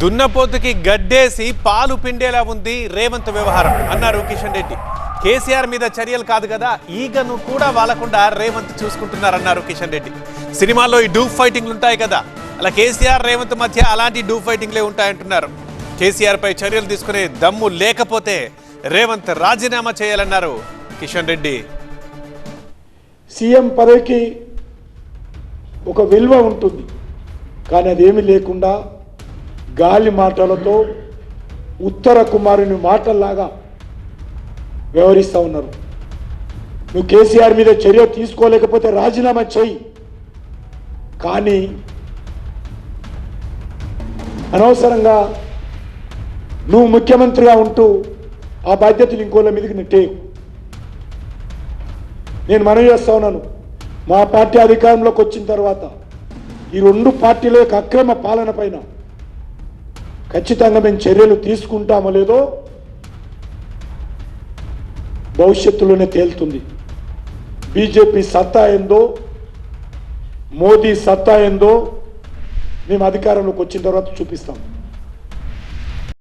దున్నపోతుకి గడ్డేసి పాలు పిండేలా ఉంది రేవంత్ వ్యవహారం అన్నారు కిషన్ రెడ్డి. కేసీఆర్ మీద చర్యలు కాదు కదా, ఈగను కూడా వాలకుండా రేవంత్ చూసుకుంటున్నారన్నారు కిషన్ రెడ్డి. సినిమాల్లో ఈ డూప్ ఫైటింగ్లు ఉంటాయి కదా, అలా కేసీఆర్ రేవంత్ మధ్య అలాంటి డూప్ ఫైటింగ్లే ఉంటాయంటున్నారు. కేసీఆర్ పై చర్యలు తీసుకునే దమ్ము లేకపోతే రేవంత్ రాజీనామా చేయాలన్నారు కిషన్ రెడ్డి. సీఎం పదవికి ఒక విలువ ఉంటుంది, కానీ అదేమీ లేకుండా గాలి మాటలతో ఉత్తర కుమారుని మాటల్లాగా వ్యవహరిస్తూ ఉన్నారు. నువ్వు కేసీఆర్ మీద చర్య తీసుకోలేకపోతే రాజీనామా చేయి, కానీ అనవసరంగా నువ్వు ముఖ్యమంత్రిగా ఉంటూ ఆ బాధ్యతలు ఇంకోళ్ళ మీదకి నెట్టేయు. నేను మనవి చేస్తా ఉన్నాను, మా పార్టీ అధికారంలోకి వచ్చిన తర్వాత ఈ రెండు పార్టీల యొక్క అక్రమ పాలన పైన ఖచ్చితంగా మేము చర్యలు తీసుకుంటామో లేదో భవిష్యత్తులోనే తేలుతుంది. బీజేపీ సత్తా ఏందో, మోదీ సత్తా ఏందో మేము అధికారంలోకి వచ్చిన తర్వాత చూపిస్తాం.